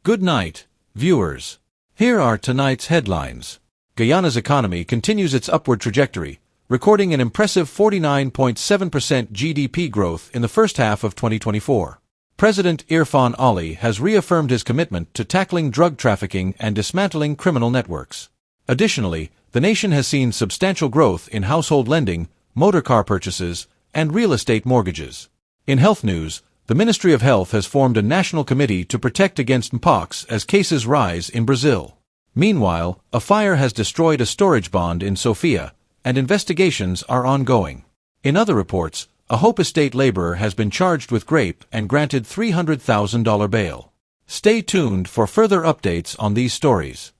Good night, viewers. Here are tonight's headlines. Guyana's economy continues its upward trajectory, recording an impressive 49.7% GDP growth in the first half of 2024. President Irfan Ali has reaffirmed his commitment to tackling drug trafficking and dismantling criminal networks. Additionally, the nation has seen substantial growth in household lending, motor car purchases, and real estate mortgages. In health news, the Ministry of Health has formed a national committee to protect against mpox as cases rise in Brazil. Meanwhile, a fire has destroyed a storage bond in Sofia, and investigations are ongoing. In other reports, a Hope Estate laborer has been charged with rape and granted $300,000 bail. Stay tuned for further updates on these stories.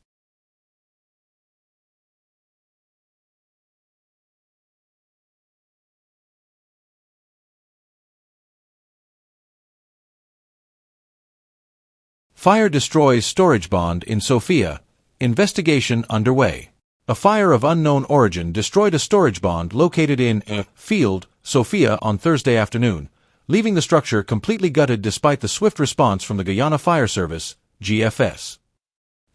Fire destroys storage bond in Sofia. Investigation underway. A fire of unknown origin destroyed a storage bond located in a field, Sofia, on Thursday afternoon, leaving the structure completely gutted despite the swift response from the Guyana Fire Service, GFS.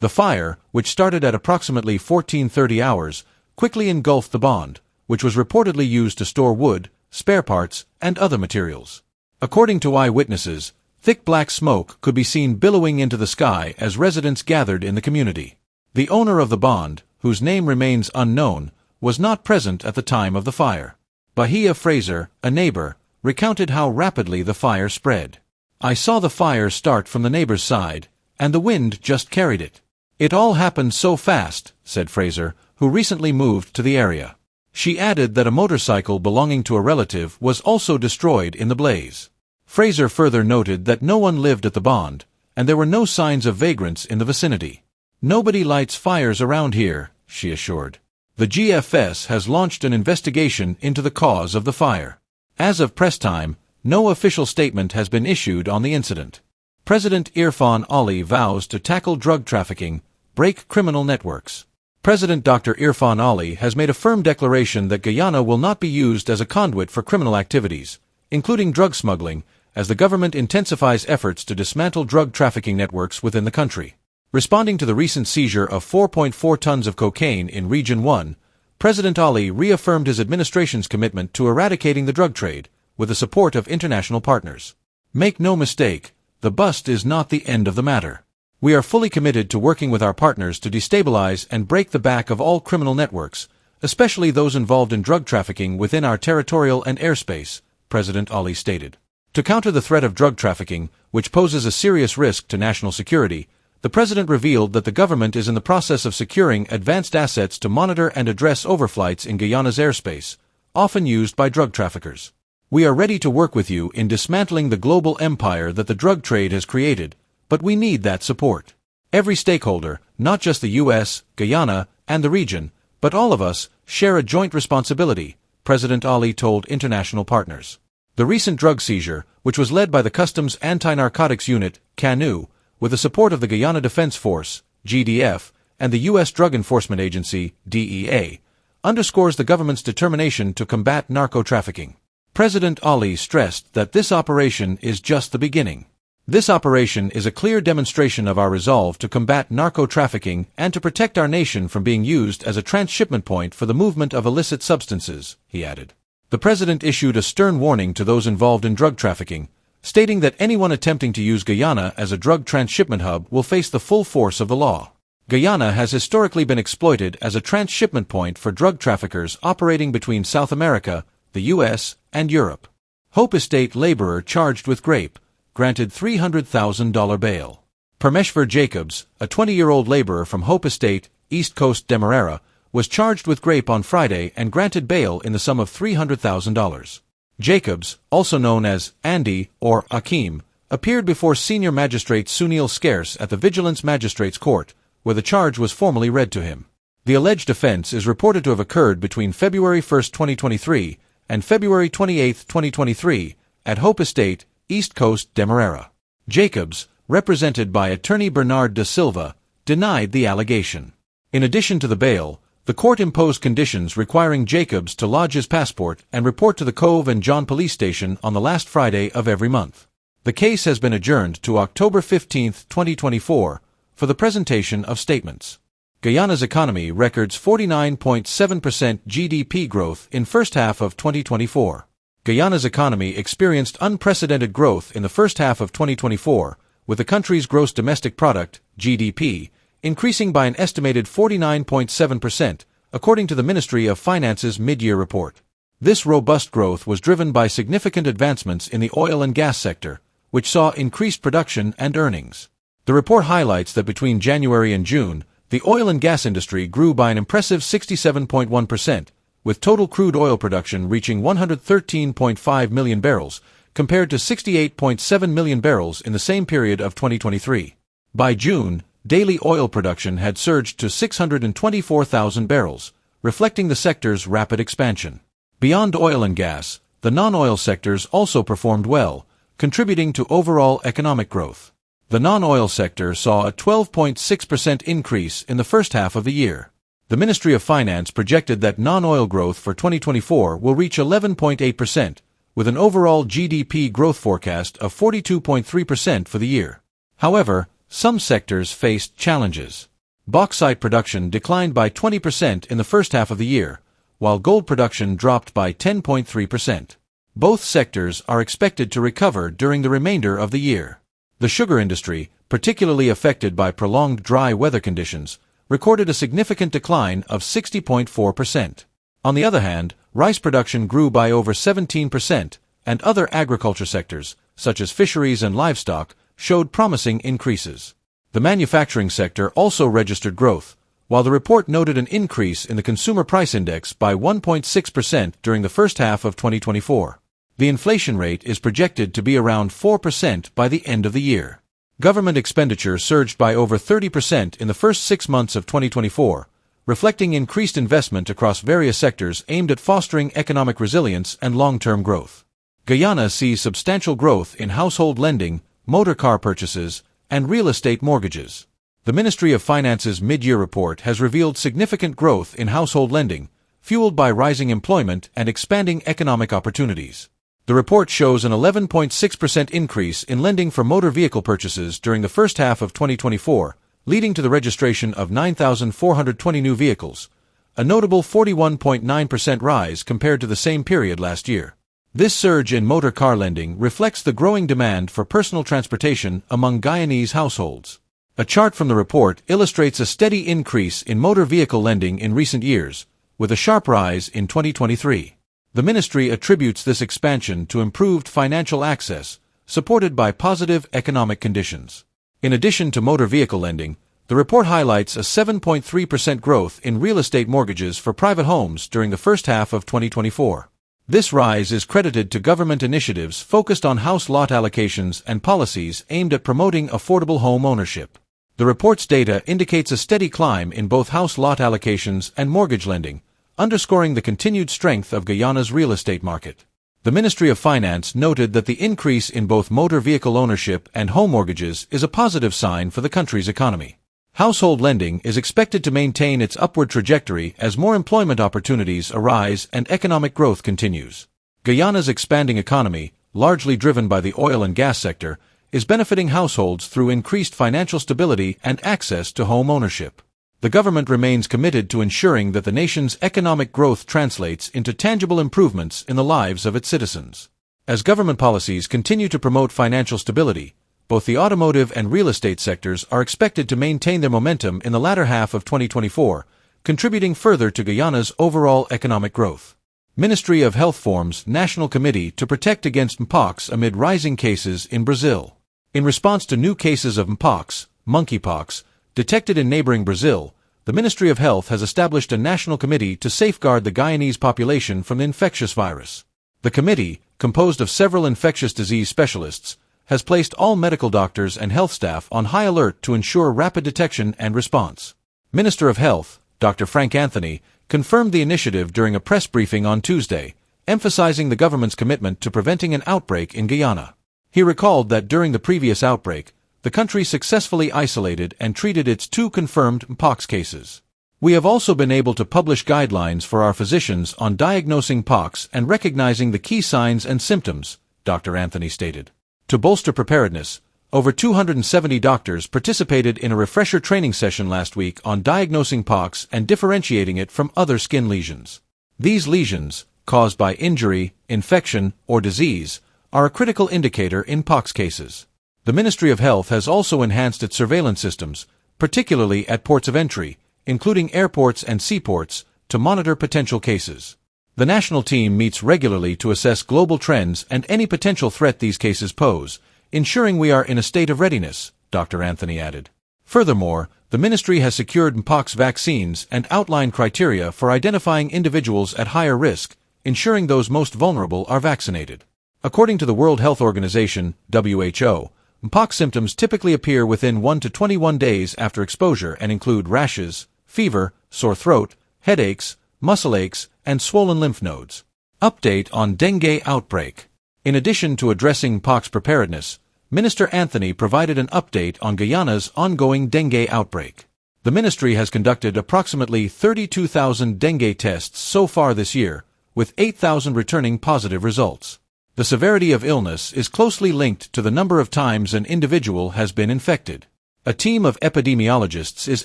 The fire, which started at approximately 14:30 hours, quickly engulfed the bond, which was reportedly used to store wood, spare parts, and other materials. According to eyewitnesses, thick black smoke could be seen billowing into the sky as residents gathered in the community. The owner of the bond, whose name remains unknown, was not present at the time of the fire. Bahia Fraser, a neighbor, recounted how rapidly the fire spread. "I saw the fire start from the neighbor's side, and the wind just carried it. It all happened so fast," said Fraser, who recently moved to the area. She added that a motorcycle belonging to a relative was also destroyed in the blaze. Fraser further noted that no one lived at the bond, and there were no signs of vagrants in the vicinity. "Nobody lights fires around here," she assured. The GFS has launched an investigation into the cause of the fire. As of press time, no official statement has been issued on the incident. President Irfan Ali vows to tackle drug trafficking, break criminal networks. President Dr. Irfan Ali has made a firm declaration that Guyana will not be used as a conduit for criminal activities, including drug smuggling, as the government intensifies efforts to dismantle drug trafficking networks within the country. Responding to the recent seizure of 4.4 tons of cocaine in Region 1, President Ali reaffirmed his administration's commitment to eradicating the drug trade, with the support of international partners. "Make no mistake, the bust is not the end of the matter. We are fully committed to working with our partners to destabilize and break the back of all criminal networks, especially those involved in drug trafficking within our territorial and airspace," President Ali stated. To counter the threat of drug trafficking, which poses a serious risk to national security, the president revealed that the government is in the process of securing advanced assets to monitor and address overflights in Guyana's airspace, often used by drug traffickers. "We are ready to work with you in dismantling the global empire that the drug trade has created, but we need that support. Every stakeholder, not just the U.S., Guyana, and the region, but all of us, share a joint responsibility," President Ali told international partners. The recent drug seizure, which was led by the Customs Anti-Narcotics Unit, CANU, with the support of the Guyana Defense Force, GDF, and the U.S. Drug Enforcement Agency, DEA, underscores the government's determination to combat narco-trafficking. President Ali stressed that this operation is just the beginning. "This operation is a clear demonstration of our resolve to combat narco-trafficking and to protect our nation from being used as a transshipment point for the movement of illicit substances," he added. The president issued a stern warning to those involved in drug trafficking, stating that anyone attempting to use Guyana as a drug transshipment hub will face the full force of the law. Guyana has historically been exploited as a transshipment point for drug traffickers operating between South America, the U.S., and Europe. Hope Estate laborer charged with rape, granted $300,000 bail. Parmeshvar Jacobs, a 20-year-old laborer from Hope Estate, East Coast Demerara, was charged with rape on Friday and granted bail in the sum of $300,000. Jacobs, also known as Andy or Akeem, appeared before Senior Magistrate Sunil Scarce at the Vigilance Magistrates Court, where the charge was formally read to him. The alleged offense is reported to have occurred between February 1, 2023 and February 28, 2023, at Hope Estate, East Coast Demerara. Jacobs, represented by attorney Bernard da Silva, denied the allegation. In addition to the bail, the court imposed conditions requiring Jacobs to lodge his passport and report to the Cove and John police station on the last Friday of every month. The case has been adjourned to October 15, 2024, for the presentation of statements. Guyana's economy records 49.7% GDP growth in first half of 2024. Guyana's economy experienced unprecedented growth in the first half of 2024, with the country's gross domestic product, GDP, increasing by an estimated 49.7%, according to the Ministry of Finance's mid-year report. This robust growth was driven by significant advancements in the oil and gas sector, which saw increased production and earnings. The report highlights that between January and June, the oil and gas industry grew by an impressive 67.1%, with total crude oil production reaching 113.5 million barrels, compared to 68.7 million barrels in the same period of 2023. By June, daily oil production had surged to 624,000 barrels, reflecting the sector's rapid expansion. Beyond oil and gas, the non-oil sectors also performed well, contributing to overall economic growth. The non-oil sector saw a 12.6% increase in the first half of the year. The Ministry of Finance projected that non-oil growth for 2024 will reach 11.8%, with an overall GDP growth forecast of 42.3% for the year. However, some sectors faced challenges. Bauxite production declined by 20% in the first half of the year, while gold production dropped by 10.3%. Both sectors are expected to recover during the remainder of the year. The sugar industry, particularly affected by prolonged dry weather conditions, recorded a significant decline of 60.4%. On the other hand, rice production grew by over 17%, and other agriculture sectors, such as fisheries and livestock, showed promising increases. The manufacturing sector also registered growth, while the report noted an increase in the Consumer Price Index by 1.6% during the first half of 2024. The inflation rate is projected to be around 4% by the end of the year. Government expenditure surged by over 30% in the first 6 months of 2024, reflecting increased investment across various sectors aimed at fostering economic resilience and long-term growth. Guyana sees substantial growth in household lending, motor car purchases, and real estate mortgages. The Ministry of Finance's mid-year report has revealed significant growth in household lending, fueled by rising employment and expanding economic opportunities. The report shows an 11.6% increase in lending for motor vehicle purchases during the first half of 2024, leading to the registration of 9,420 new vehicles, a notable 41.9% rise compared to the same period last year. This surge in motor car lending reflects the growing demand for personal transportation among Guyanese households. A chart from the report illustrates a steady increase in motor vehicle lending in recent years, with a sharp rise in 2023. The ministry attributes this expansion to improved financial access, supported by positive economic conditions. In addition to motor vehicle lending, the report highlights a 7.3% growth in real estate mortgages for private homes during the first half of 2024. This rise is credited to government initiatives focused on house lot allocations and policies aimed at promoting affordable home ownership. The report's data indicates a steady climb in both house lot allocations and mortgage lending, underscoring the continued strength of Guyana's real estate market. The Ministry of Finance noted that the increase in both motor vehicle ownership and home mortgages is a positive sign for the country's economy. Household lending is expected to maintain its upward trajectory as more employment opportunities arise and economic growth continues. Guyana's expanding economy, largely driven by the oil and gas sector, is benefiting households through increased financial stability and access to home ownership. The government remains committed to ensuring that the nation's economic growth translates into tangible improvements in the lives of its citizens. As government policies continue to promote financial stability, both the automotive and real estate sectors are expected to maintain their momentum in the latter half of 2024, contributing further to Guyana's overall economic growth. Ministry of Health forms National Committee to protect against Mpox amid rising cases in Brazil. In response to new cases of Mpox, monkeypox, detected in neighboring Brazil, the Ministry of Health has established a national committee to safeguard the Guyanese population from the infectious virus. The committee, composed of several infectious disease specialists, has placed all medical doctors and health staff on high alert to ensure rapid detection and response. Minister of Health, Dr. Frank Anthony, confirmed the initiative during a press briefing on Tuesday, emphasizing the government's commitment to preventing an outbreak in Guyana. He recalled that during the previous outbreak, the country successfully isolated and treated its 2 confirmed Mpox cases. We have also been able to publish guidelines for our physicians on diagnosing Mpox and recognizing the key signs and symptoms, Dr. Anthony stated. To bolster preparedness, over 270 doctors participated in a refresher training session last week on diagnosing pox and differentiating it from other skin lesions. These lesions, caused by injury, infection, or disease, are a critical indicator in pox cases. The Ministry of Health has also enhanced its surveillance systems, particularly at ports of entry, including airports and seaports, to monitor potential cases. The national team meets regularly to assess global trends and any potential threat these cases pose, ensuring we are in a state of readiness, Dr. Anthony added. Furthermore, the ministry has secured Mpox vaccines and outlined criteria for identifying individuals at higher risk, ensuring those most vulnerable are vaccinated. According to the World Health Organization, WHO, Mpox symptoms typically appear within 1 to 21 days after exposure and include rashes, fever, sore throat, headaches, muscle aches, and swollen lymph nodes. Update on dengue outbreak. In addition to addressing pox preparedness, Minister Anthony provided an update on Guyana's ongoing dengue outbreak. The ministry has conducted approximately 32,000 dengue tests so far this year, with 8,000 returning positive results. The severity of illness is closely linked to the number of times an individual has been infected. A team of epidemiologists is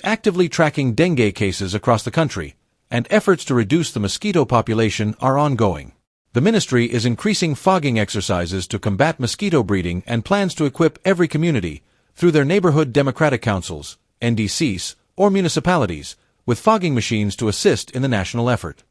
actively tracking dengue cases across the country, and efforts to reduce the mosquito population are ongoing. The ministry is increasing fogging exercises to combat mosquito breeding and plans to equip every community, through their neighborhood democratic councils, NDCs, or municipalities, with fogging machines to assist in the national effort.